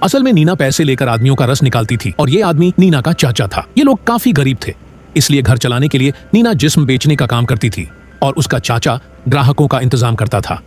असल में नीना पैसे लेकर आदमियों का रस निकालती थी और ये आदमी नीना का चाचा था। ये लोग काफी गरीब थे, इसलिए घर चलाने के लिए नीना जिस्म बेचने का काम करती थी और उसका चाचा ग्राहकों का इंतजाम करता था।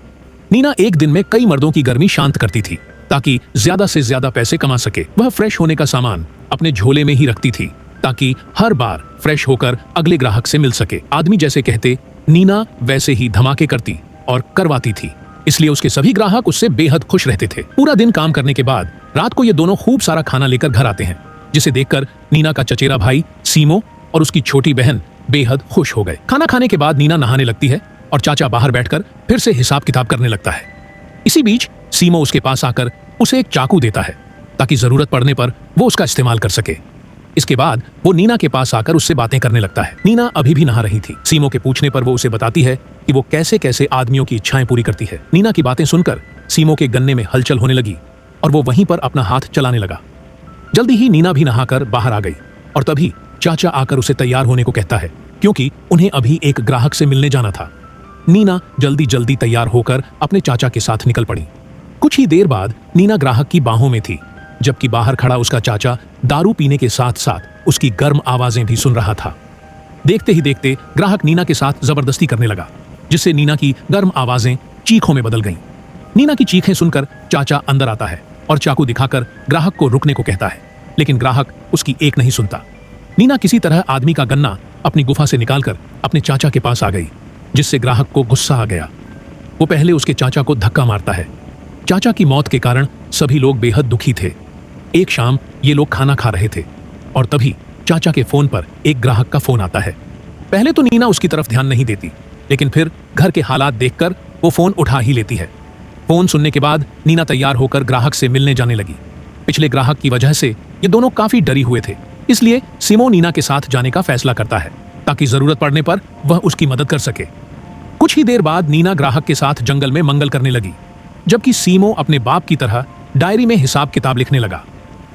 नीना एक दिन में कई मर्दों की गर्मी शांत करती थी ताकि ज्यादा से ज्यादा पैसे कमा सके। वह फ्रेश होने का सामान अपने झोले में ही रखती थी ताकि हर बार फ्रेश होकर अगले ग्राहक से मिल सके। आदमी जैसे कहते, नीना वैसे ही धमाके करती और करवाती थी, इसलिए उसके सभी ग्राहक उससे बेहद खुश रहते थे। पूरा दिन काम करने के बाद रात को ये दोनों खूब सारा खाना लेकर घर आते हैं, जिसे देखकर नीना का चचेरा भाई सीमो और उसकी छोटी बहन बेहद खुश हो गए। खाना खाने के बाद नीना नहाने लगती है और चाचा बाहर बैठकर फिर से हिसाब किताब करने लगता है। इसी बीच सीमो उसके पास आकर उसे एक चाकू देता है ताकि जरूरत पड़ने पर वो उसका इस्तेमाल कर सके। इसके बाद वो नीना के पास आकर उससे बातें करने लगता है। नीना अभी भी नहा रही थी। सीमो के पूछने पर वो उसे बताती है कि वो कैसे कैसे आदमियों की इच्छाएं पूरी करती है। नीना की बातें सुनकर सीमो के गन्ने में हलचल होने लगी और वो वहीं पर अपना हाथ चलाने लगा। जल्दी ही नीना भी नहाकर बाहर आ गई और तभी चाचा आकर उसे तैयार होने को कहता है, क्योंकि उन्हें अभी एक ग्राहक से मिलने जाना था। नीना जल्दी जल्दी तैयार होकर अपने चाचा के साथ निकल पड़ी। कुछ ही देर बाद नीना ग्राहक की बाहों में थी, जबकि बाहर खड़ा उसका चाचा दारू पीने के साथ साथ उसकी गर्म आवाजें भी सुन रहा था। देखते ही देखते ग्राहक नीना के साथ जबरदस्ती करने लगा, जिससे नीना की गर्म आवाजें चीखों में बदल गईं। नीना की चीखें सुनकर चाचा अंदर आता है और चाकू दिखाकर ग्राहक को रुकने को कहता है, लेकिन ग्राहक उसकी एक नहीं सुनता। नीना किसी तरह आदमी का गन्ना अपनी गुफा से निकालकर अपने चाचा के पास आ गई, जिससे ग्राहक को गुस्सा आ गया। वो पहले उसके चाचा को धक्का मारता है। चाचा की मौत के कारण सभी लोग बेहद दुखी थे। एक शाम ये लोग खाना खा रहे थे और तभी चाचा के फोन पर एक ग्राहक का फोन आता है। पहले तो नीना उसकी तरफ ध्यान नहीं देती, लेकिन फिर घर के हालात देखकर वो फोन उठा ही लेती है। फोन सुनने के बाद नीना तैयार होकर ग्राहक से मिलने जाने लगी। पिछले ग्राहक की वजह से ये दोनों काफी डरी हुए थे, इसलिए सीमो नीना के साथ जाने का फैसला करता है ताकि जरूरत पड़ने पर वह उसकी मदद कर सके। कुछ ही देर बाद नीना ग्राहक के साथ जंगल में मंगल करने लगी, जबकि सीमो अपने बाप की तरह डायरी में हिसाब किताब लिखने लगा।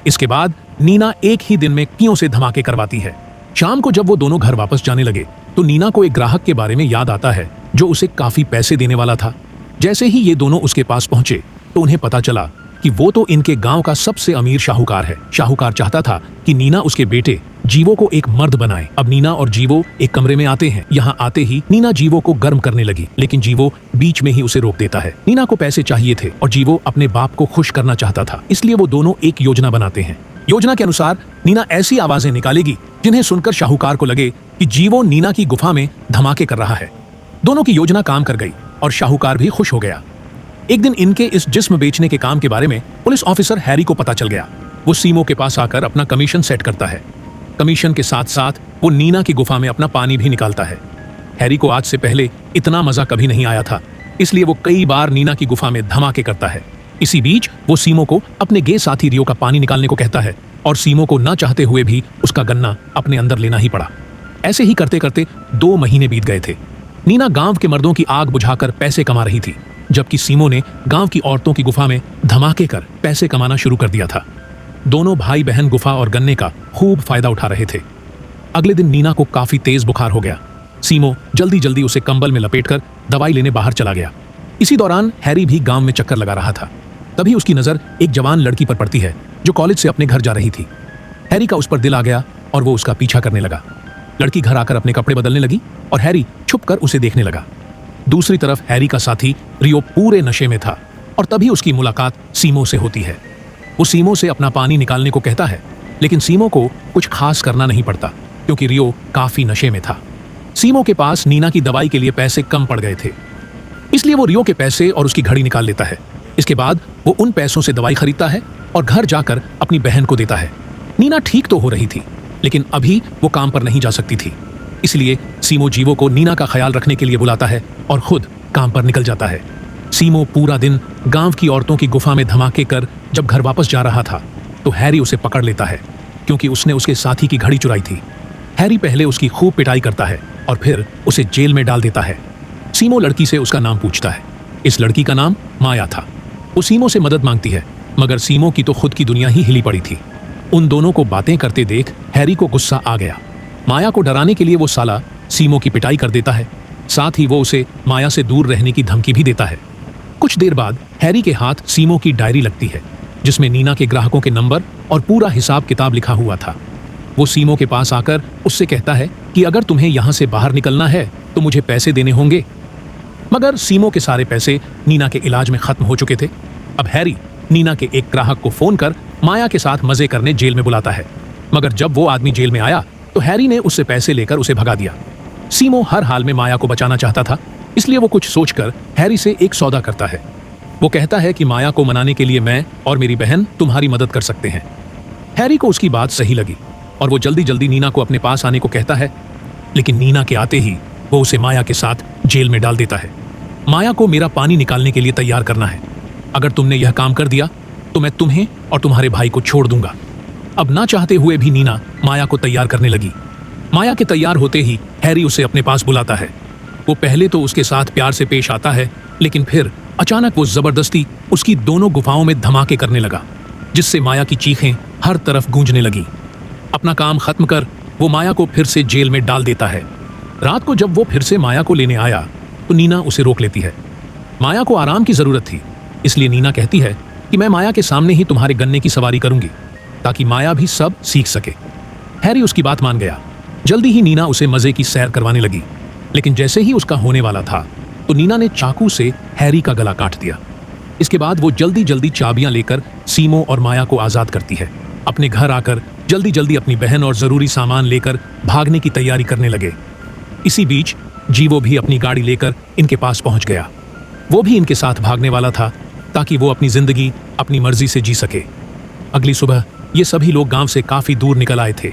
इसके बाद नीना एक ही दिन में कियों से धमाके करवाती है। शाम को जब वो दोनों घर वापस जाने लगे तो नीना को एक ग्राहक के बारे में याद आता है जो उसे काफी पैसे देने वाला था। जैसे ही ये दोनों उसके पास पहुंचे तो उन्हें पता चला कि वो तो इनके गांव का सबसे अमीर शाहूकार है। शाहूकार चाहता था कि नीना उसके बेटे जीवो को एक मर्द बनाए। अब नीना और जीवो एक कमरे में आते हैं। यहाँ आते ही नीना जीवो को गर्म करने लगी, लेकिन जीवो बीच में ही उसे रोक देता है। नीना को पैसे चाहिए थे और जीवो अपने बाप को खुश करना चाहता था, इसलिए वो दोनों एक योजना बनाते हैं। योजना के अनुसार नीना ऐसी आवाजें निकालेगी जिन्हें सुनकर शाहूकार को लगे कि जीवो नीना की गुफा में धमाके कर रहा है। दोनों की योजना काम कर गई और शाहूकार भी खुश हो गया। एक दिन इनके इस जिस्म बेचने के काम के बारे में पुलिस ऑफिसर हैरी को पता चल गया। वो सीमो के पास आकर अपना कमीशन सेट करता है। कमीशन के साथ साथ वो नीना की गुफा में अपना पानी भी निकालता है। हैरी को आज से पहले इतना मजा कभी नहीं आया था, इसलिए वो कई बार नीना की गुफा में धमाके करता है। इसी बीच वो सीमो को अपने गे साथी रियो का पानी निकालने को कहता है और सीमो को ना चाहते हुए भी उसका गन्ना अपने अंदर लेना ही पड़ा। ऐसे ही करते करते 2 महीने बीत गए थे। नीना गांव के मर्दों की आग बुझाकर पैसे कमा रही थी, जबकि सीमो ने गांव की औरतों की गुफा में धमाके कर पैसे कमाना शुरू कर दिया था। दोनों भाई बहन गुफा और गन्ने का खूब फायदा उठा रहे थे। अगले दिन नीना को काफी तेज बुखार हो गया। सीमो जल्दी जल्दी उसे कंबल में लपेटकर दवाई लेने बाहर चला गया। इसी दौरान हैरी भी गांव में चक्कर लगा रहा था। तभी उसकी नजर एक जवान लड़की पर पड़ती है जो कॉलेज से अपने घर जा रही थी। हैरी का उस पर दिल आ गया और वो उसका पीछा करने लगा। लड़की घर आकर अपने कपड़े बदलने लगी और हैरी छुपकर उसे देखने लगा। दूसरी तरफ हैरी का साथी रियो पूरे नशे में था और तभी उसकी मुलाकात सीमो से होती है। वो सीमो से अपना पानी निकालने को कहता है, लेकिन सीमो को कुछ खास करना नहीं पड़ता क्योंकि रियो काफी नशे में था। सीमो के पास नीना की दवाई के लिए पैसे कम पड़ गए थे, इसलिए वो रियो के पैसे और उसकी घड़ी निकाल लेता है। इसके बाद वो उन पैसों से दवाई खरीदता है और घर जाकर अपनी बहन को देता है। नीना ठीक तो हो रही थी, लेकिन अभी वो काम पर नहीं जा सकती थी, इसलिए सीमो जीवो को नीना का ख्याल रखने के लिए बुलाता है और खुद काम पर निकल जाता है। सीमो पूरा दिन गांव की औरतों की गुफा में धमाके कर जब घर वापस जा रहा था तो हैरी उसे पकड़ लेता है क्योंकि उसने उसके साथी की घड़ी चुराई थी। हैरी पहले उसकी खूब पिटाई करता है और फिर उसे जेल में डाल देता है। सीमो लड़की से उसका नाम पूछता है। इस लड़की का नाम माया था। वो सीमो से मदद मांगती है, मगर सीमो की तो खुद की दुनिया ही हिली पड़ी थी। उन दोनों को बातें करते देख हैरी को गुस्सा आ गया। माया को डराने के लिए वो साला सीमो की पिटाई कर देता है। साथ ही वो उसे माया से दूर रहने की धमकी भी देता है। कुछ देर बाद हैरी के हाथ सीमो की डायरी लगती है जिसमें नीना के ग्राहकों के नंबर और पूरा हिसाब किताब लिखा हुआ था। वो सीमो के पास आकर उससे कहता है कि अगर तुम्हें यहां से बाहर निकलना है तो मुझे पैसे देने होंगे। मगर सीमो के सारे पैसे नीना के इलाज में खत्म हो चुके थे। अब हैरी नीना के एक ग्राहक को फोन कर माया के साथ मजे करने जेल में बुलाता है। मगर जब वो आदमी जेल में आया तो हैरी ने उससे पैसे लेकर उसे भगा दिया। सीमो हर हाल में माया को बचाना चाहता था, इसलिए वो कुछ सोचकर हैरी से एक सौदा करता है। वो कहता है कि माया को मनाने के लिए मैं और मेरी बहन तुम्हारी मदद कर सकते हैं। हैरी को उसकी बात सही लगी और वो जल्दी जल्दी नीना को अपने पास आने को कहता है, लेकिन नीना के आते ही वो उसे माया के साथ जेल में डाल देता है। माया को मेरा पानी निकालने के लिए तैयार करना है। अगर तुमने यह काम कर दिया तो मैं तुम्हें और तुम्हारे भाई को छोड़ दूंगा। अब ना चाहते हुए भी नीना माया को तैयार करने लगी। माया के तैयार होते ही हैरी उसे अपने पास बुलाता है। वो पहले तो उसके साथ प्यार से पेश आता है, लेकिन फिर अचानक वो जबरदस्ती उसकी दोनों गुफाओं में धमाके करने लगा, जिससे माया की चीखें हर तरफ गूंजने लगी। अपना काम खत्म कर वो माया को फिर से जेल में डाल देता है। रात को जब वो फिर से माया को लेने आया तो नीना उसे रोक लेती है। माया को आराम की जरूरत थी, इसलिए नीना कहती है कि मैं माया के सामने ही तुम्हारे गन्ने की सवारी करूंगी, ताकि माया भी सब सीख सके। हैरी उसकी बात मान गया। जल्दी ही नीना उसे मजे की सैर करवाने लगी, लेकिन जैसे ही उसका होने वाला था तो नीना ने चाकू से हैरी का गला काट दिया। इसके बाद वो जल्दी जल्दी चाबियां लेकर सीमो और माया को आजाद करती है। अपने घर आकर जल्दी जल्दी अपनी बहन और जरूरी सामान लेकर भागने की तैयारी करने लगे। इसी बीच जीवो भी अपनी गाड़ी लेकर इनके पास पहुंच गया। वो भी इनके साथ भागने वाला था, ताकि वो अपनी जिंदगी अपनी मर्जी से जी सके। अगली सुबह ये सभी लोग गांव से काफी दूर निकल आए थे।